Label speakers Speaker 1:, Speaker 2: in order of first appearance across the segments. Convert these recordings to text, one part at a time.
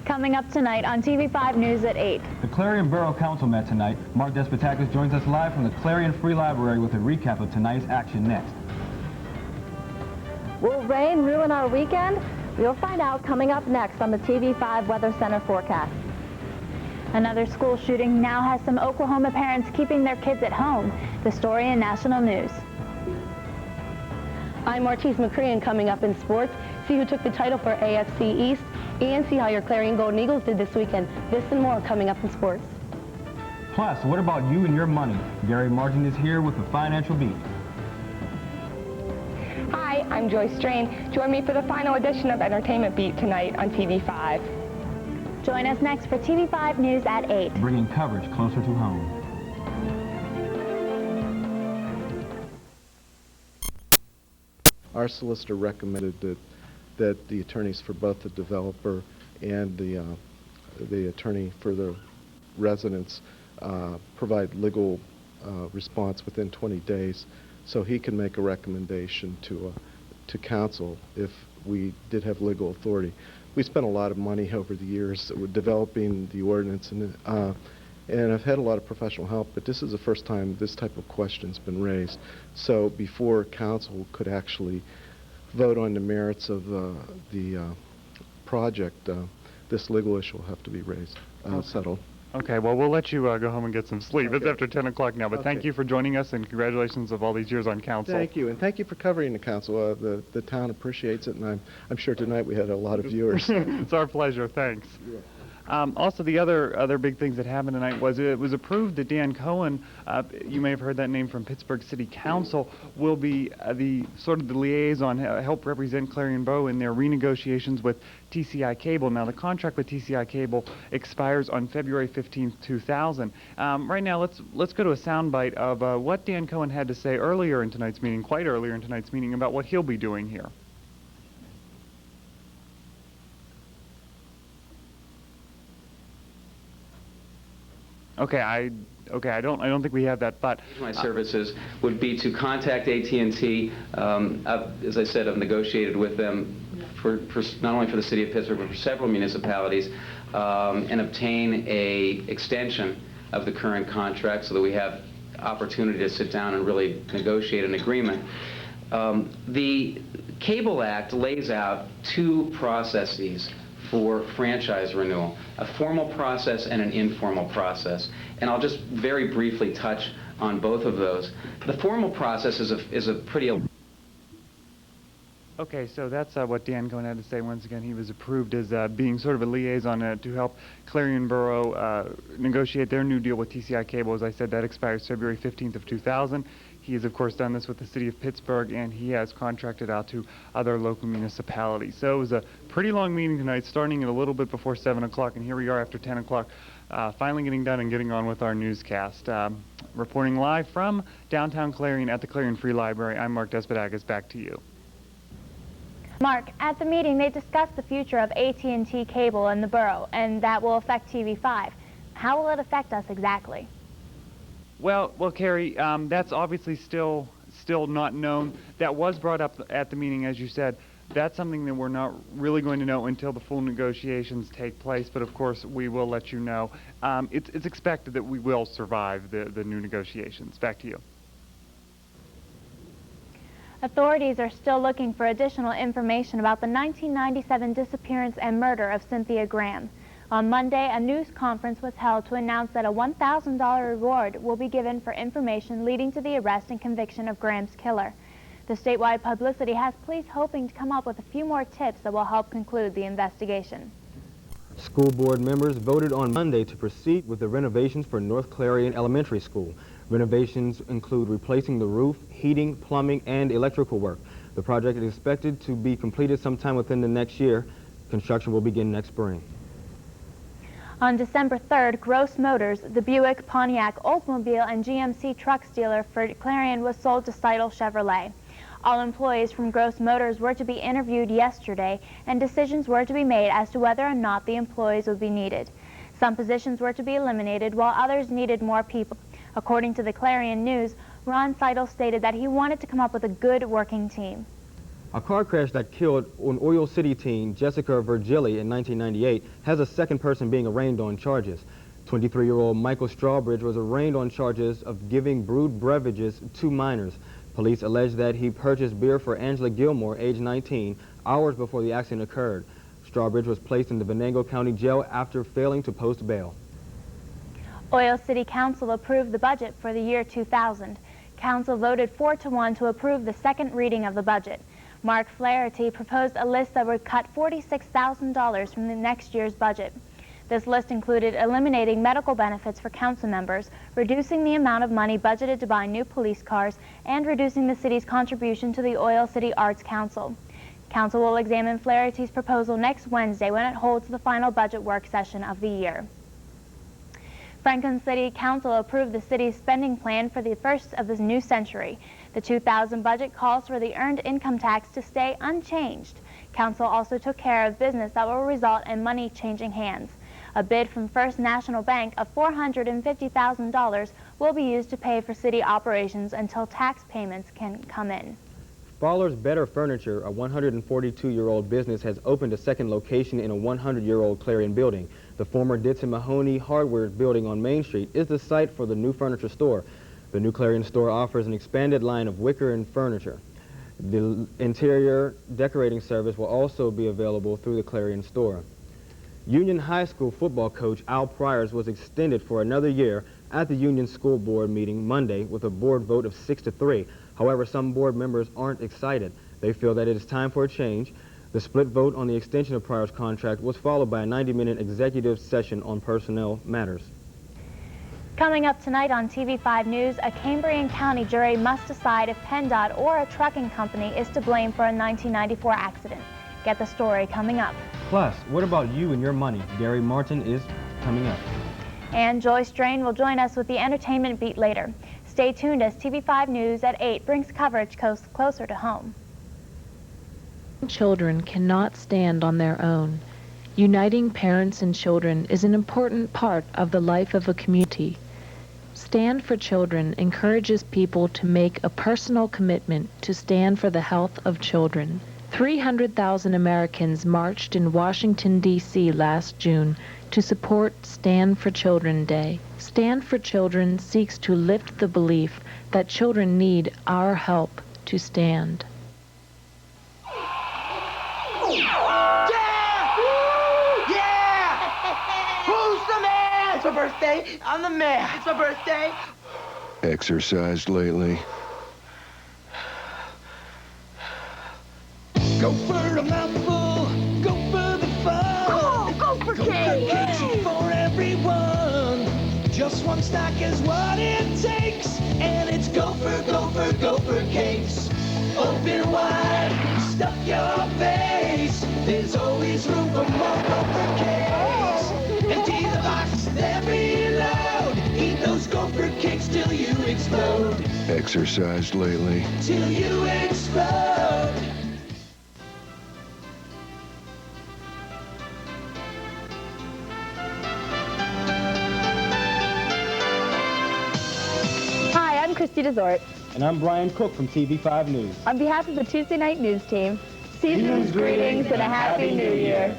Speaker 1: Coming up tonight on TV5 News at 8.
Speaker 2: The Clarion Borough Council met tonight. Mark Despotakis joins us live from the Clarion Free Library with a recap of tonight's action next.
Speaker 3: Will rain ruin our weekend? We'll find out coming up next on the TV5 Weather Center forecast.
Speaker 1: Another school shooting now has some Oklahoma parents keeping their kids at home. The story in national news.
Speaker 3: I'm Ortiz McCrean. Coming up in sports, see who took the title for AFC East and see how your Clarion Golden Eagles did this weekend. This and more coming up in sports.
Speaker 2: Plus, what about you and your money? Gary Martin is here with the Financial Beat.
Speaker 4: Hi, I'm Joyce Strain. Join me for the final edition of Entertainment Beat tonight on TV5.
Speaker 1: Join us next for TV5 News at 8.
Speaker 2: Bringing coverage closer to home.
Speaker 5: Our solicitor recommended that the attorneys for both the developer and the attorney for the residents provide legal response within 20 days, so he can make a recommendation to council if we did have legal authority. We spent a lot of money over the years developing the ordinance, and I've had a lot of professional help, but this is the first time this type of question's been raised. So before council could actually vote on the merits of the project, this legal issue will have to be raised, settled.
Speaker 6: Okay, well, we'll let you go home and get some sleep.
Speaker 5: Okay.
Speaker 6: It's after 10 o'clock now, but thank you for joining us, and congratulations of all these years on council.
Speaker 5: Thank you, and thank you for covering the council. The town appreciates it, and I'm sure tonight we had a lot of viewers.
Speaker 6: It's our pleasure, thanks.
Speaker 5: Yeah.
Speaker 6: Also, the other big things that happened tonight was it was approved that Dan Cohen, you may have heard that name from Pittsburgh City Council, will be the liaison, help represent Clarion Borough in their renegotiations with TCI Cable. Now, the contract with TCI Cable expires on February 15th, 2000. Right now, let's go to a soundbite of what Dan Cohen had to say earlier in tonight's meeting, quite earlier in tonight's meeting, about what he'll be doing here. Okay, I don't think we have that, but
Speaker 7: my services would be to contact AT&T. As I said, I've negotiated with them for not only for the city of Pittsburgh, but for several municipalities, and obtain a extension of the current contract so that we have opportunity to sit down and really negotiate an agreement. The Cable Act lays out two processes for franchise renewal, a formal process and an informal process. And I'll just very briefly touch on both of those. The formal process is a pretty...
Speaker 6: Okay, so that's what Dan Cohen had to say. Once again, he was approved as being sort of a liaison to help Clarion Borough negotiate their new deal with TCI Cable. As I said, that expires February 15th of 2000. He has, of course, done this with the city of Pittsburgh, and he has contracted out to other local municipalities. So it was a pretty long meeting tonight, starting at a little bit before 7 o'clock, and here we are after 10 o'clock, finally getting done and getting on with our newscast. Reporting live from downtown Clarion at the Clarion Free Library, I'm Mark Despotakis. Back to you.
Speaker 1: Mark, at the meeting they discussed the future of AT&T Cable in the borough, and that will affect TV5. How will it affect us exactly?
Speaker 6: Well, Carrie, that's obviously still not known. That was brought up at the meeting, as you said. That's something that we're not really going to know until the full negotiations take place, but of course we will let you know. It's expected that we will survive the new negotiations. Back to you.
Speaker 1: Authorities are still looking for additional information about the 1997 disappearance and murder of Cynthia Graham. On Monday, a news conference was held to announce that a $1,000 reward will be given for information leading to the arrest and conviction of Graham's killer. The statewide publicity has police hoping to come up with a few more tips that will help conclude the investigation.
Speaker 2: School board members voted on Monday to proceed with the renovations for North Clarion Elementary School. Renovations include replacing the roof, heating, plumbing, and electrical work. The project is expected to be completed sometime within the next year. Construction will begin next spring.
Speaker 1: On December 3rd, Gross Motors, the Buick, Pontiac, Oldsmobile, and GMC trucks dealer for Clarion, was sold to Seidel Chevrolet. All employees from Gross Motors were to be interviewed yesterday, and decisions were to be made as to whether or not the employees would be needed. Some positions were to be eliminated, while others needed more people. According to the Clarion News, Ron Seidel stated that he wanted to come up with a good working team.
Speaker 2: A car crash that killed an Oil City teen, Jessica Virgili, in 1998 has a second person being arraigned on charges. 23-year-old Michael Strawbridge was arraigned on charges of giving brewed beverages to minors. Police allege that he purchased beer for Angela Gilmore, age 19, hours before the accident occurred. Strawbridge was placed in the Venango County Jail after failing to post bail.
Speaker 1: Oil City Council approved the budget for the year 2000. Council voted 4-1 to approve the second reading of the budget. Mark Flaherty proposed a list that would cut $46,000 from the next year's budget. This list included eliminating medical benefits for council members, reducing the amount of money budgeted to buy new police cars, and reducing the city's contribution to the Oil City Arts Council. Council will examine Flaherty's proposal next Wednesday when it holds the final budget work session of the year. Franklin City Council approved the city's spending plan for the first of this new century. The 2000 budget calls for the earned income tax to stay unchanged. Council also took care of business that will result in money changing hands. A bid from First National Bank of $450,000 will be used to pay for city operations until tax payments can come in.
Speaker 2: Fowler's Better Furniture, a 142-year-old business, has opened a second location in a 100-year-old Clarion building. The former Ditson Mahoney Hardware building on Main Street is the site for the new furniture store. The new Clarion store offers an expanded line of wicker and furniture. The interior decorating service will also be available through the Clarion store. Union High School football coach Al Pryors was extended for another year at the Union School Board meeting Monday with a board vote of 6-3. However, some board members aren't excited. They feel that it is time for a change. The split vote on the extension of Pryors' contract was followed by a 90-minute executive session on personnel matters.
Speaker 1: Coming up tonight on TV5 News, a Cambrian County jury must decide if PennDOT or a trucking company is to blame for a 1994 accident. Get the story coming up.
Speaker 2: Plus, what about you and your money? Gary Martin is coming up.
Speaker 1: And Joyce Drain will join us with the entertainment beat later. Stay tuned as TV5 News at 8 brings coverage closer to home.
Speaker 8: Children cannot stand on their own. Uniting parents and children is an important part of the life of a community. Stand for Children encourages people to make a personal commitment to stand for the health of children. 300,000 Americans marched in Washington, D.C. last June to support Stand for Children Day. Stand for Children seeks to lift the belief that children need our help to stand.
Speaker 9: It's my birthday. I'm the man. It's my birthday.
Speaker 10: Exercised lately?
Speaker 9: Go for a mouthful. Go for the fun. Come on, go for cake. Cakes for everyone. Just one stack is what it takes. And it's Gopher cakes. Open wide, stuff your face. There's always room for more Gopher cakes. Empty the box, then reload. Eat those Gopher cakes till you explode.
Speaker 10: Exercised lately?
Speaker 9: Till you explode.
Speaker 11: Hi, I'm Christy Desort.
Speaker 2: And I'm Brian Cook from TV5 News.
Speaker 11: On behalf of the Tuesday Night News team, season's greetings and a Happy New Year.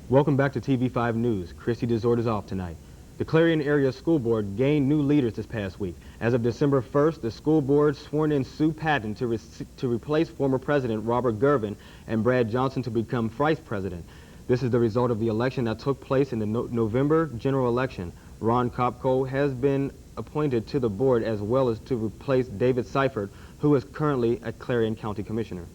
Speaker 2: Welcome back to TV5 News. Christy Desort is off tonight. The Clarion Area School Board gained new leaders this past week. As of December 1st, the school board sworn in Sue Patton to replace former President Robert Gervin and Brad Johnson to become Vice President. This is the result of the election that took place in the November general election. Ron Kopko has been appointed to the board as well as to replace David Seifert, who is currently a Clarion County Commissioner.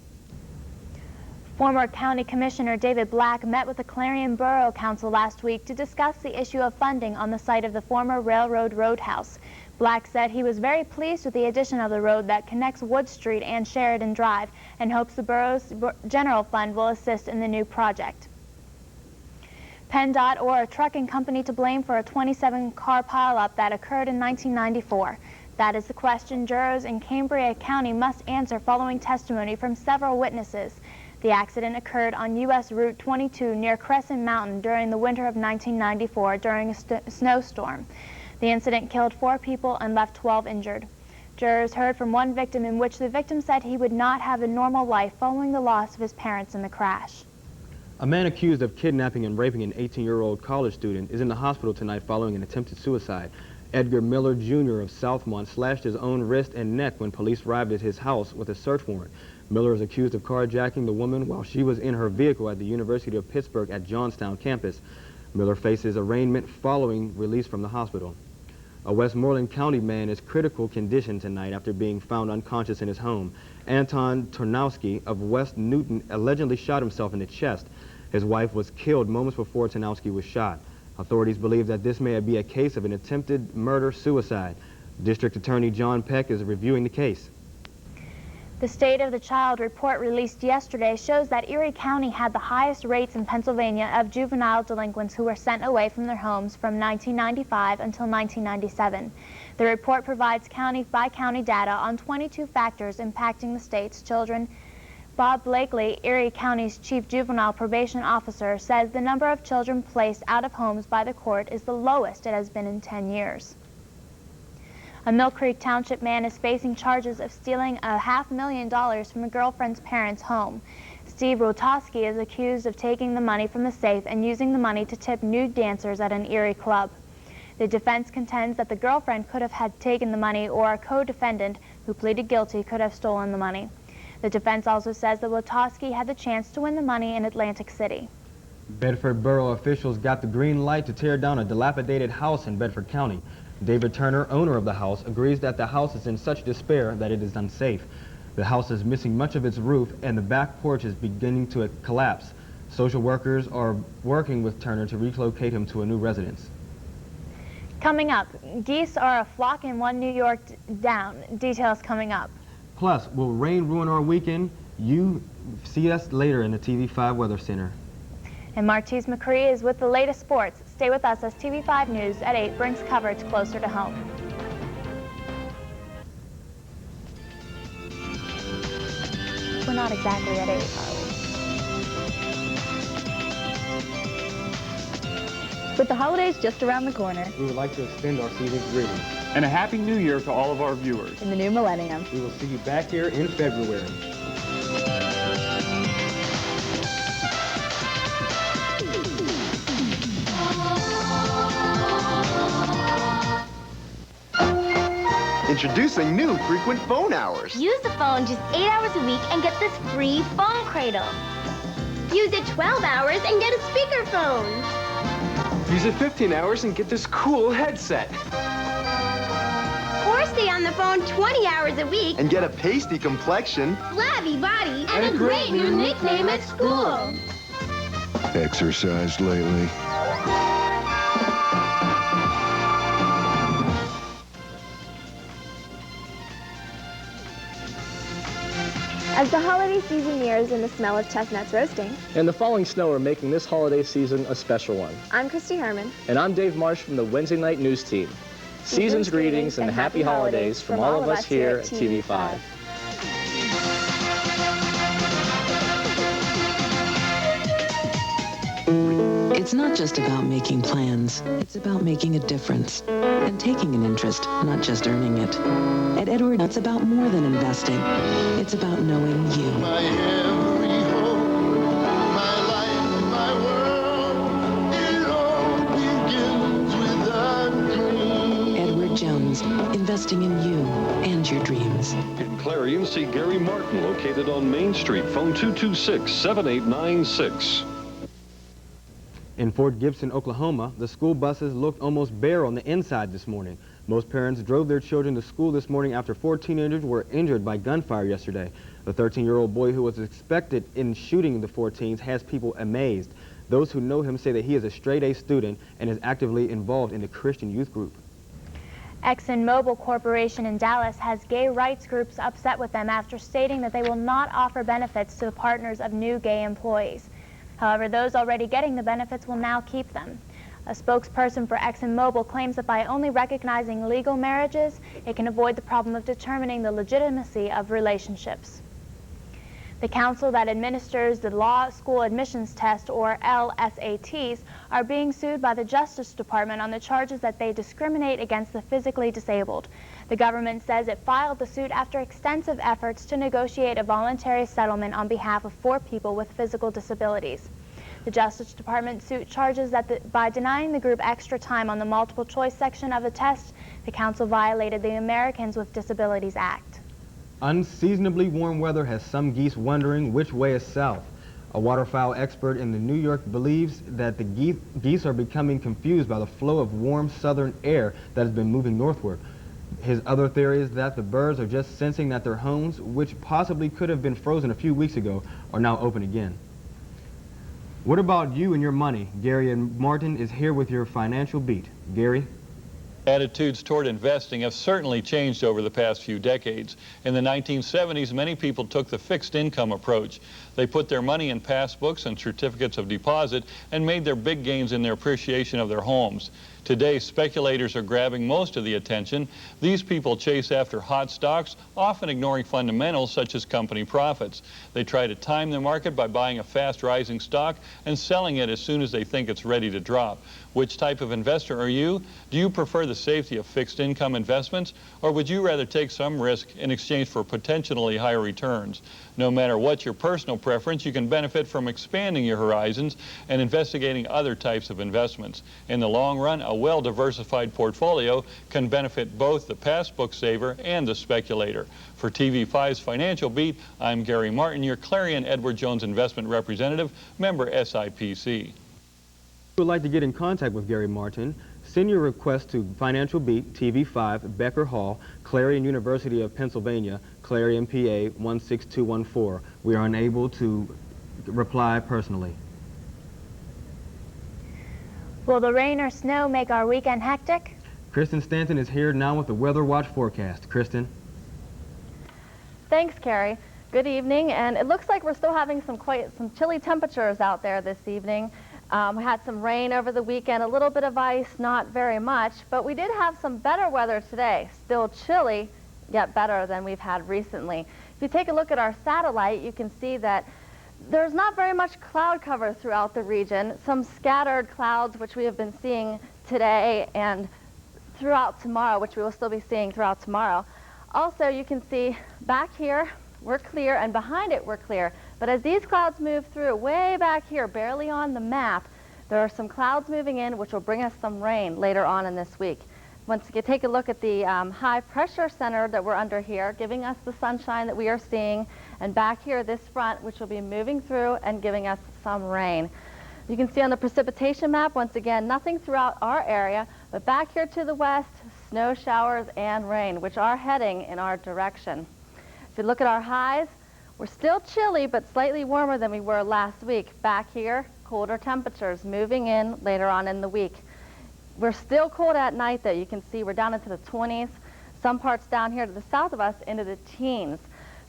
Speaker 1: Former County Commissioner David Black met with the Clarion Borough Council last week to discuss the issue of funding on the site of the former railroad roadhouse. Black said he was very pleased with the addition of the road that connects Wood Street and Sheridan Drive and hopes the borough's general fund will assist in the new project. PennDOT or a trucking company to blame for a 27-car pileup that occurred in 1994? That is the question jurors in Cambria County must answer following testimony from several witnesses. The accident occurred on U.S. Route 22 near Crescent Mountain during the winter of 1994 during a snowstorm. The incident killed 4 people and left 12 injured. Jurors heard from one victim in which the victim said he would not have a normal life following the loss of his parents in the crash.
Speaker 2: A man accused of kidnapping and raping an 18-year-old college student is in the hospital tonight following an attempted suicide. Edgar Miller, Jr. of Southmont slashed his own wrist and neck when police arrived at his house with a search warrant. Miller is accused of carjacking the woman while she was in her vehicle at the University of Pittsburgh at Johnstown campus. Miller faces arraignment following release from the hospital. A Westmoreland County man is critical condition tonight after being found unconscious in his home. Anton Tarnowski of West Newton allegedly shot himself in the chest. His wife was killed moments before Tarnowski was shot. Authorities believe that this may be a case of an attempted murder-suicide. District Attorney John Peck is reviewing the case.
Speaker 1: The State of the Child report released yesterday shows that Erie County had the highest rates in Pennsylvania of juvenile delinquents who were sent away from their homes from 1995 until 1997. The report provides county-by-county data on 22 factors impacting the state's children. Bob Blakely, Erie County's chief juvenile probation officer, says the number of children placed out of homes by the court is the lowest it has been in 10 years. A Mill Creek Township man is facing charges of stealing $500,000 from a girlfriend's parents' home. Steve Rotowski is accused of taking the money from the safe and using the money to tip nude dancers at an Erie club. The defense contends that the girlfriend could have had taken the money, or a co-defendant who pleaded guilty could have stolen the money. The defense also says that Rotowski had the chance to win the money in Atlantic City.
Speaker 2: Bedford Borough officials got the green light to tear down a dilapidated house in Bedford County. David Turner, owner of the house, agrees that the house is in such despair that it is unsafe. The house is missing much of its roof and the back porch is beginning to collapse. Social workers are working with Turner to relocate him to a new residence.
Speaker 1: Coming up, geese are a flock in one New York down. Details coming up.
Speaker 2: Plus, will rain ruin our weekend? You see us later in the TV5 Weather Center.
Speaker 1: And Martise McCree is with the latest sports. Stay with us as TV5 News at 8 brings coverage closer to home. We're not exactly at 8, are we?
Speaker 11: With the holidays just around the corner,
Speaker 2: We would like to extend our season's greetings.
Speaker 6: And a Happy New Year to all of our viewers.
Speaker 11: in the new millennium.
Speaker 2: We will see you back here in February.
Speaker 12: Introducing new frequent phone hours.
Speaker 13: Use the phone just 8 hours a week and get this free phone cradle. Use it 12 hours and get a speakerphone.
Speaker 12: Use it 15 hours and get this cool headset.
Speaker 13: Or stay on the phone 20 hours a week
Speaker 12: And get a pasty complexion.
Speaker 13: flabby body, and a great new nickname at school.
Speaker 10: Exercised lately?
Speaker 11: As the holiday season nears and the smell of chestnuts roasting,
Speaker 14: And the falling snow are making this holiday season a special one.
Speaker 11: I'm Christy Herman.
Speaker 14: And I'm Dave Marsh from the Wednesday Night News Team. Season's greetings and happy holidays from all of us here at TV5.
Speaker 15: It's not just about making plans. It's about making a difference and taking an interest, not just earning it. At Edward, it's about more than investing. It's about knowing you.
Speaker 9: My every hope, my life, my world, it all begins with a dream.
Speaker 15: Edward Jones, investing in you and your dreams.
Speaker 16: In Clarion, see Gary Martin, located on Main Street. Phone 226-7896.
Speaker 2: In Fort Gibson, Oklahoma, the school buses looked almost bare on the inside this morning. Most parents drove their children to school this morning after 4 teenagers were injured by gunfire yesterday. The 13-year-old boy who was suspected in shooting the 4 teens has people amazed. Those who know him say that he is a straight-A student and is actively involved in the Christian youth group.
Speaker 1: ExxonMobil Corporation in Dallas has gay rights groups upset with them after stating that they will not offer benefits to the partners of new gay employees. However, those already getting the benefits will now keep them. A spokesperson for ExxonMobil claims that by only recognizing legal marriages, it can avoid the problem of determining the legitimacy of relationships. The council that administers the law school admissions test, or LSATs, are being sued by the Justice Department on the charges that they discriminate against the physically disabled. The government says it filed the suit after extensive efforts to negotiate a voluntary settlement on behalf of 4 people with physical disabilities. The Justice Department suit charges that by denying the group extra time on the multiple choice section of the test, the council violated the Americans with Disabilities Act.
Speaker 2: Unseasonably warm weather has some geese wondering which way is south. A waterfowl expert in the New York believes that the geese are becoming confused by the flow of warm southern air that has been moving northward. His other theory is that the birds are just sensing that their homes, which possibly could have been frozen a few weeks ago, are now open again. What about you and your money? Gary and Martin is here with your financial beat. Gary?
Speaker 17: Attitudes toward investing have certainly changed over the past few decades. In the 1970s, many people took the fixed income approach. They put their money in passbooks and certificates of deposit and made their big gains in their appreciation of their homes. Today, speculators are grabbing most of the attention. These people chase after hot stocks, often ignoring fundamentals such as company profits. They try to time the market by buying a fast-rising stock and selling it as soon as they think it's ready to drop. Which type of investor are you? Do you prefer the safety of fixed income investments, or would you rather take some risk in exchange for potentially higher returns? No matter what your personal preference, you can benefit from expanding your horizons and investigating other types of investments. In the long run, a well-diversified portfolio can benefit both the passbook saver and the speculator. For TV5's Financial Beat, I'm Gary Martin, your Clarion Edward Jones investment representative, member SIPC.
Speaker 2: If you would like to get in contact with Gary Martin, send your request to Financial Beat, TV5, Becker Hall, Clarion University of Pennsylvania, Clarion, PA 16214. We are unable to reply personally.
Speaker 1: Will the rain or snow make our weekend hectic?
Speaker 2: Kristen Stanton is here now with the Weather Watch forecast. Kristen?
Speaker 3: Thanks, Carrie. Good evening, and it looks like we're still having some chilly temperatures out there this evening. We had some rain over the weekend, a little bit of ice, not very much, but we did have some better weather today. Still chilly, yet better than we've had recently. If you take a look at our satellite, you can see that there's not very much cloud cover throughout the region. Some scattered clouds, which we have been seeing today and throughout tomorrow, which we will still be seeing throughout tomorrow. Also, you can see back here, we're clear, and behind it, we're clear. But as these clouds move through, way back here, barely on the map, there are some clouds moving in, which will bring us some rain later on in this week. Once you take a look at the high pressure center that we're under here, giving us the sunshine that we are seeing, and back here, this front, which will be moving through and giving us some rain. You can see on the precipitation map, once again, nothing throughout our area, but back here to the west, snow showers and rain, which are heading in our direction. If you look at our highs, we're still chilly, but slightly warmer than we were last week. Back here, colder temperatures moving in later on in the week. We're still cold at night, though. You can see we're down into the 20s. Some parts down here to the south of us into the teens.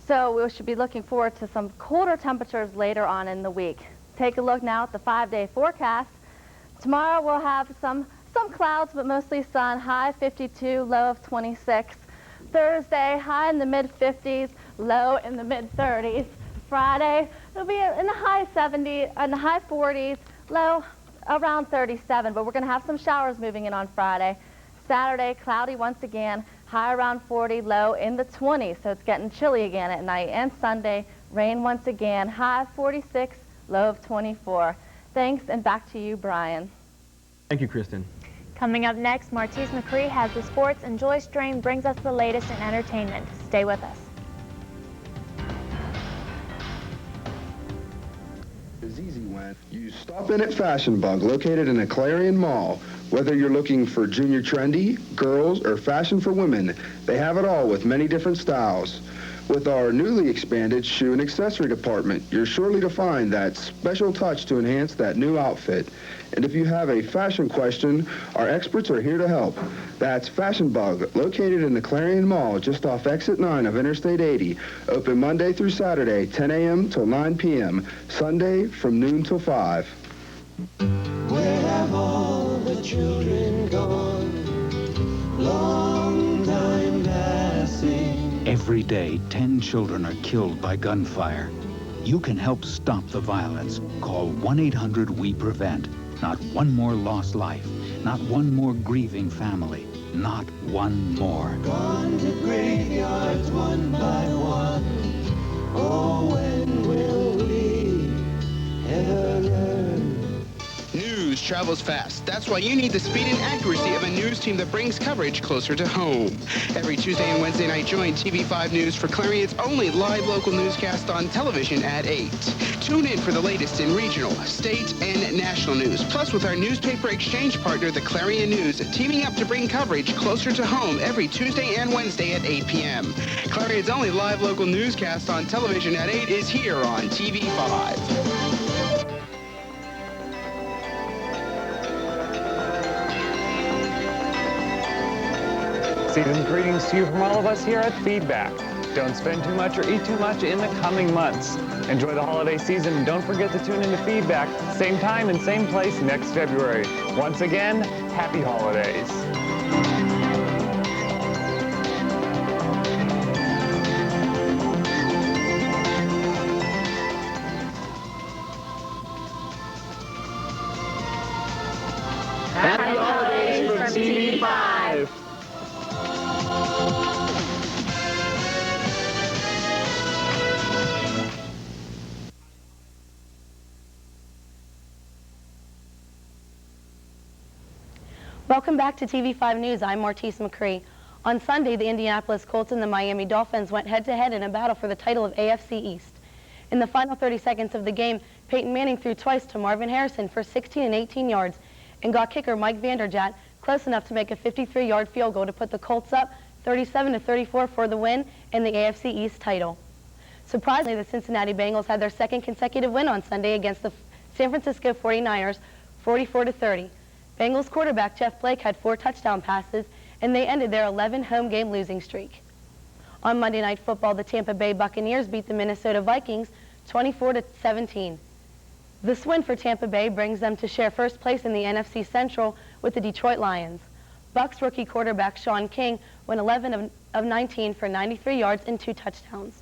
Speaker 3: So we should be looking forward to some colder temperatures later on in the week. Take a look now at the 5-day forecast. Tomorrow we'll have some clouds, but mostly sun. High 52, low of 26. Thursday, high in the mid-50s, low in the mid-30s. Friday, it'll be in the high 70s, in the high 40s, low around 37, but we're going to have some showers moving in on Friday. Saturday, cloudy once again, high around 40, low in the 20s, so it's getting chilly again at night. And Sunday, rain once again, high 46, low of 24. Thanks, and back to you, Brian.
Speaker 2: Thank you, Kristen.
Speaker 1: Coming up next, Martise McCree has the sports, and Joyce Drain brings us the latest in entertainment. Stay with us.
Speaker 18: It's easy when you stop in at Fashion Bug, located in the Clarion Mall. Whether you're looking for junior trendy, girls, or fashion for women, they have it all with many different styles. With our newly expanded shoe and accessory department, you're surely to find that special touch to enhance that new outfit. And if you have a fashion question, our experts are here to help. That's Fashion Bug, located in the Clarion Mall, just off Exit 9 of Interstate 80. Open Monday through Saturday, 10 a.m. till 9 p.m. Sunday from noon till 5.
Speaker 9: Where have all the children gone? Long time passing.
Speaker 19: Every day, 10 children are killed by gunfire. You can help stop the violence. Call 1-800-WE-PREVENT. Not one more lost life. Not one more grieving family. Not one more.
Speaker 9: Gone to graveyards one by one. Oh, when will we ever learn?
Speaker 20: News travels fast. That's why you need the speed and accuracy of a news team that brings coverage closer to home. Every Tuesday and Wednesday night, join TV5 News for Clarion's only live local newscast on television at 8. Tune in for the latest in regional, state, and national news. Plus, with our newspaper exchange partner, the Clarion News, teaming up to bring coverage closer to home every Tuesday and Wednesday at 8 p.m. Clarion's only live local newscast on television at 8 is here on TV5.
Speaker 6: Season's greetings to you from all of us here at Feedback. Don't spend too much or eat too much in the coming months. Enjoy the holiday season and don't forget to tune into Feedback, same time and same place next February. Once again, happy holidays.
Speaker 9: Happy holidays from TV5.
Speaker 21: Welcome back to TV5 News. I'm Martise McCree. On Sunday, the Indianapolis Colts and the Miami Dolphins went head-to-head in a battle for the title of AFC East. In the final 30 seconds of the game, Peyton Manning threw twice to Marvin Harrison for 16 and 18 yards and got kicker Mike Vanderjagt close enough to make a 53-yard field goal to put the Colts up 37-34 for the win and the AFC East title. Surprisingly, the Cincinnati Bengals had their second consecutive win on Sunday against the San Francisco 49ers, 44-30. Bengals quarterback Jeff Blake had 4 touchdown passes, and they ended their 11 home game losing streak. On Monday Night Football, the Tampa Bay Buccaneers beat the Minnesota Vikings 24-17. This win for Tampa Bay brings them to share first place in the NFC Central with the Detroit Lions. Bucs rookie quarterback Sean King went 11 of 19 for 93 yards and 2 touchdowns.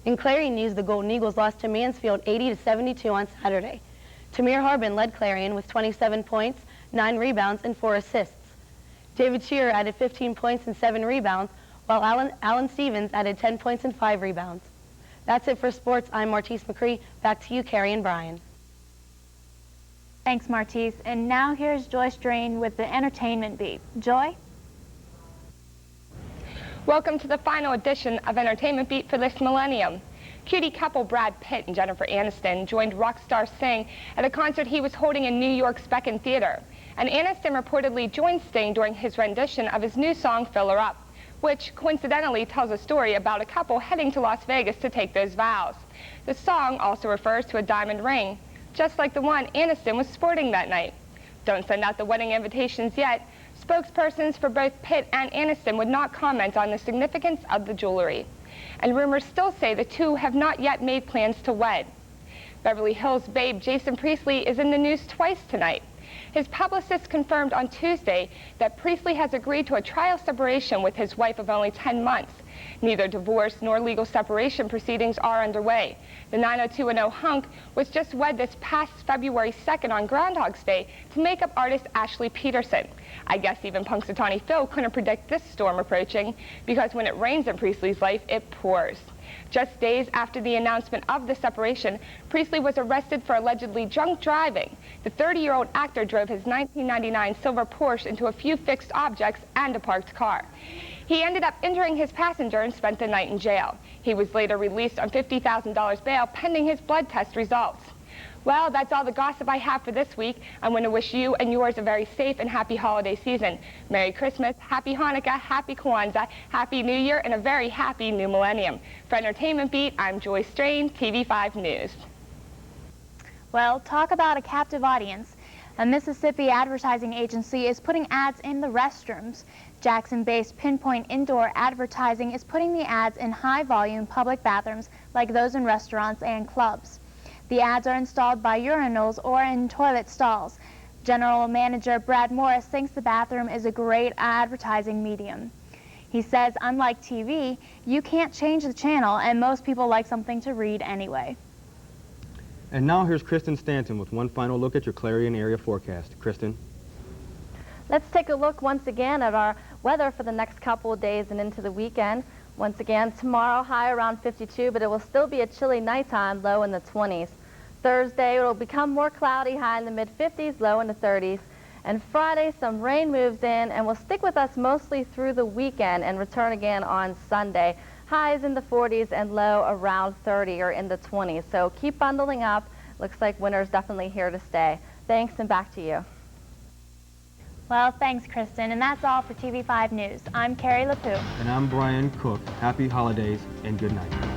Speaker 21: In Clarion News, the Golden Eagles lost to Mansfield 80-72 on Saturday. Tamir Harbin led Clarion with 27 points, 9 rebounds, and 4 assists. David Shearer added 15 points and 7 rebounds, while Alan Stevens added 10 points and 5 rebounds. That's it for sports. I'm Martise McCree. Back to you, Carrie and Brian.
Speaker 1: Thanks, Martise. And now here's Joy Strain with the Entertainment Beat. Joy?
Speaker 4: Welcome to the final edition of Entertainment Beat for this millennium. Cutie couple Brad Pitt and Jennifer Aniston joined rock star Sting at a concert he was holding in New York's Beacon Theater. And Aniston reportedly joined Sting during his rendition of his new song, Fill Her Up, which coincidentally tells a story about a couple heading to Las Vegas to take those vows. The song also refers to a diamond ring, just like the one Aniston was sporting that night. Don't send out the wedding invitations yet. Spokespersons for both Pitt and Aniston would not comment on the significance of the jewelry. And rumors still say the two have not yet made plans to wed. Beverly Hills babe Jason Priestley is in the news twice tonight. His publicist confirmed on Tuesday that Priestley has agreed to a trial separation with his wife of only 10 months. Neither divorce nor legal separation proceedings are underway. The 90210 hunk was just wed this past February 2nd on Groundhog's Day to makeup artist Ashley Peterson. I guess even Punxsutawney Phil couldn't predict this storm approaching, because when it rains in Priestley's life, it pours. Just days after the announcement of the separation, Priestley was arrested for allegedly drunk driving. The 30-year-old actor drove his 1999 silver Porsche into a few fixed objects and a parked car. He ended up injuring his passenger and spent the night in jail. He was later released on $50,000 bail pending his blood test results. Well, that's all the gossip I have for this week. I want to wish you and yours a very safe and happy holiday season. Merry Christmas, Happy Hanukkah, Happy Kwanzaa, Happy New Year, and a very happy new millennium. For Entertainment Beat, I'm Joy Strain, TV5 News.
Speaker 1: Well, talk about a captive audience. A Mississippi advertising agency is putting ads in the restrooms. Jackson-based Pinpoint Indoor Advertising is putting the ads in high-volume public bathrooms like those in restaurants and clubs. The ads are installed by urinals or in toilet stalls. General Manager Brad Morris thinks the bathroom is a great advertising medium. He says, unlike TV, you can't change the channel, and most people like something to read anyway.
Speaker 2: And now here's Kristen Stanton with one final look at your Clarion area forecast. Kristen?
Speaker 3: Let's take a look once again at our weather for the next couple of days and into the weekend. Once again, tomorrow high around 52, but it will still be a chilly nighttime, low in the 20s. Thursday, it will become more cloudy, high in the mid-50s, low in the 30s. And Friday, some rain moves in and will stick with us mostly through the weekend and return again on Sunday. Highs in the 40s and low around 30 or in the 20s. So keep bundling up. Looks like winter's definitely here to stay. Thanks, and back to you.
Speaker 1: Well, thanks, Kristen. And that's all for TV5 News. I'm Carrie LaPoo.
Speaker 2: And I'm Brian Cook. Happy holidays and good night.